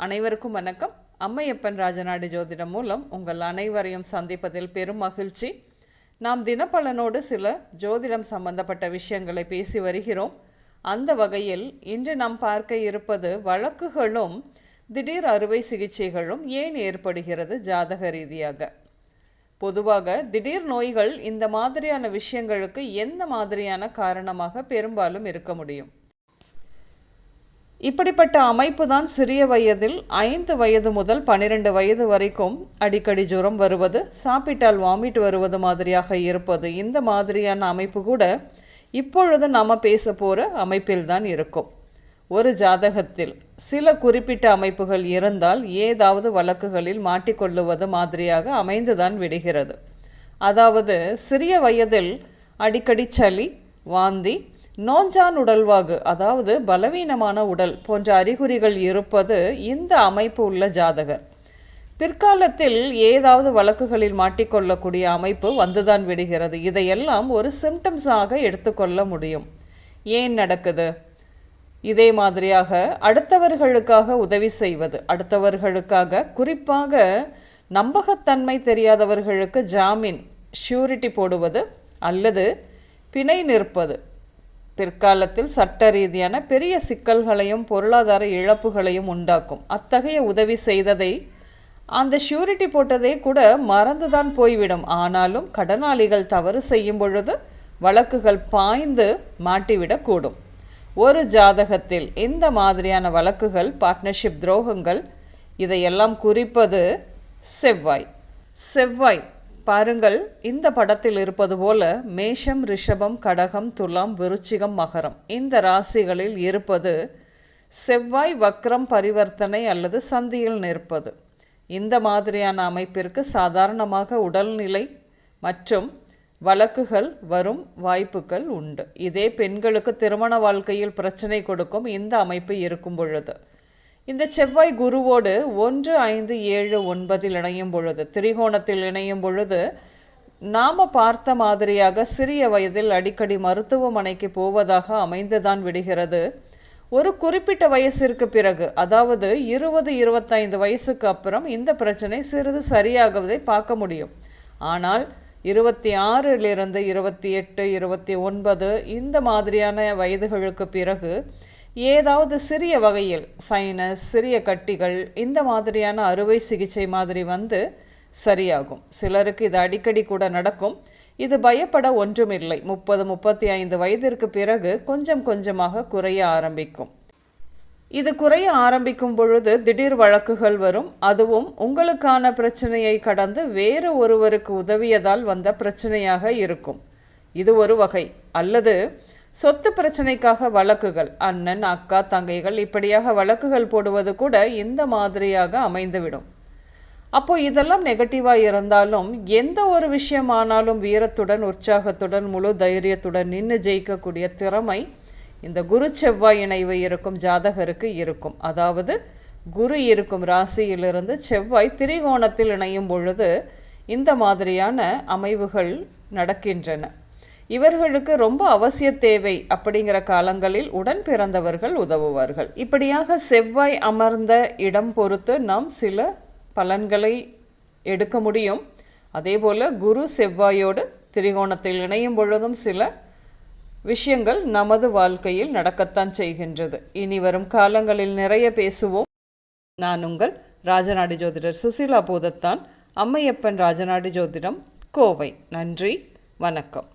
அனைவருக்கும் வணக்கம். அம்மையப்பன் ராஜநாடி ஜோதிடம் மூலம் உங்கள் அனைவரையும் சந்திப்பதில் பெரும் மகிழ்ச்சி. நாம் தினப்பலனோடு சில ஜோதிடம் சம்பந்தப்பட்ட விஷயங்களை பேசி வருகிறோம். அந்த வகையில் இன்று நாம் பார்க்க இருப்பது வழக்குகளும் திடீர் அறுவை சிகிச்சைகளும் ஏன் ஏற்படுகிறது ஜாதக ரீதியாக. பொதுவாக திடீர் நோய்கள் இந்த மாதிரியான விஷயங்களுக்கு எந்த மாதிரியான காரணமாக பெரும்பாலும் இருக்க முடியும். இப்படிப்பட்ட அமைப்பு தான் சிறிய வயதில் 5 வயது முதல் 12 வயது வரைக்கும் அடிக்கடி ஜுரம் வருவது, சாப்பிட்டால் வாமிட் வருவது மாதிரியாக இருப்பது. இந்த மாதிரியான அமைப்பு கூட இப்பொழுது நாம் பேச போகிற அமைப்பில்தான் இருக்கும். ஒரு ஜாதகத்தில் சில குறிப்பிட்ட அமைப்புகள் இருந்தால் ஏதாவது வழக்குகளில் மாட்டிக்கொள்ளுவது மாதிரியாக அமைந்துதான் விடுகிறது. அதாவது சிறிய வயதில் அடிக்கடி சளி, வாந்தி, நோஞ்சான் உடல்வாகு, அதாவது பலவீனமான உடல் போன்ற அறிகுறிகள் இருப்பது இந்த அமைப்பு உள்ள ஜாதகர். பிற்காலத்தில் ஏதாவது வழக்குகளில் மாட்டிக்கொள்ளக்கூடிய அமைப்பு வந்துதான் விடுகிறது. இதையெல்லாம் ஒரு சிம்டம்ஸாக எடுத்துக்கொள்ள முடியும். ஏன் நடக்குது? இதே மாதிரியாக அடுத்தவர்களுக்காக உதவி செய்வது, அடுத்தவர்களுக்காக குறிப்பாக நம்பகத்தன்மை தெரியாதவர்களுக்கு ஜாமீன் ஷூரிட்டி போடுவது அல்லது பிணை நிற்பது பிற்காலத்தில் சட்ட ரீதியான பெரிய சிக்கல்களையும் பொருளாதார இழப்புகளையும் உண்டாக்கும். அத்தகைய உதவி செய்ததை, அந்த ஷூரிட்டி போட்டதை கூட மறந்துதான் போய்விடும். ஆனாலும் கடனாளிகள் தவறு செய்யும் பொழுது வழக்குகள் பாய்ந்து மாட்டிவிடக்கூடும். ஒரு ஜாதகத்தில் இந்த மாதிரியான வழக்குகள், பார்ட்னர்ஷிப் துரோகங்கள், இதையெல்லாம் குறிப்பது செவ்வாய். செவ்வாய் பாருங்கள், இந்த படத்தில் இருப்பது போல மேஷம், ரிஷபம், கடகம், துலாம், விருச்சிகம், மகரம் இந்த ராசிகளில் இருப்பது செவ்வாய் வக்ரம், பரிவர்த்தனை அல்லது சந்தியில் நிற்பது. இந்த மாதிரியான அமைப்பிற்கு சாதாரணமாக உடல்நிலை மற்றும் வழக்குகள் வரும் வாய்ப்புகள் உண்டு. இதே பெண்களுக்கு திருமண வாழ்க்கையில் பிரச்சனை கொடுக்கும் இந்த அமைப்பு இருக்கும் பொழுது, இந்த செவ்வாய் குருவோடு 1, 5, 7, 9 இணையும் பொழுது, திரிகோணத்தில் இணையும் பொழுது நாம் பார்த்த மாதிரியாக சிறிய வயதில் அடிக்கடி மருத்துவமனைக்கு போவதாக அமைந்துதான் விடுகிறது. ஒரு குறிப்பிட்ட வயசிற்கு பிறகு, அதாவது 20, 25 வயசுக்கு அப்புறம் இந்த பிரச்சனை சிறிது சரியாகுவதை பார்க்க முடியும். ஆனால் 26 28, 29 இந்த மாதிரியான வயதுகளுக்கு பிறகு ஏதாவது சிறிய வகையில் சைனஸ், சிறிய கட்டிகள் இந்த மாதிரியான அறுவை சிகிச்சை மாதிரி வந்து சரியாகும். சிலருக்கு இது அடிக்கடி கூட நடக்கும். இது பயப்பட ஒன்றுமில்லை. 30, 35 வயதிற்கு பிறகு கொஞ்சம் கொஞ்சமாக குறைய ஆரம்பிக்கும். இது குறைய ஆரம்பிக்கும் பொழுது திடீர் வழக்குகள் வரும். அதுவும் உங்களுக்கான பிரச்சனையை கடந்து வேறு ஒருவருக்கு உதவியதால் வந்த பிரச்சனையாக இருக்கும். இது ஒரு வகை. அல்லது சொத்து பிரச்சனைக்காக வழக்குகள், அண்ணன், அக்கா, தங்கைகள் இப்படியாக வழக்குகள் போடுவது கூட இந்த மாதிரியாக அமைந்துவிடும். அப்போ இதெல்லாம் நெகட்டிவாக இருந்தாலும் எந்த ஒரு விஷயமானாலும் வீரத்துடன், உற்சாகத்துடன், முழு தைரியத்துடன் நின்று ஜெயிக்கக்கூடிய திறமை இந்த குரு செவ்வாய் இணைவு இருக்கும் ஜாதகருக்கு இருக்கும். அதாவது குரு இருக்கும் ராசியிலிருந்து செவ்வாய் திரிகோணத்தில் இணையும் பொழுது இந்த மாதிரியான அமைவுகள் நடக்கின்றன. இவர்களுக்கு ரொம்ப அவசிய தேவை அப்படிங்கிற காலங்களில் உடன் பிறந்தவர்கள் உதவுவார்கள். இப்படியாக செவ்வாய் அமர்ந்த இடம் பொறுத்து நாம் சில பலன்களை எடுக்க முடியும். அதே போல் குரு செவ்வாயோடு திரிகோணத்தில் இணையும் பொழுதும் சில விஷயங்கள் நமது வாழ்க்கையில் நடக்கத்தான் செய்கின்றது. இனி வரும் காலங்களில் நிறைய பேசுவோம். நான் உங்கள் ராஜநாடி ஜோதிடர் சுசீலா பூதத்தான், அம்மையப்பன் ராஜநாடி ஜோதிடம், கோவை. நன்றி, வணக்கம்.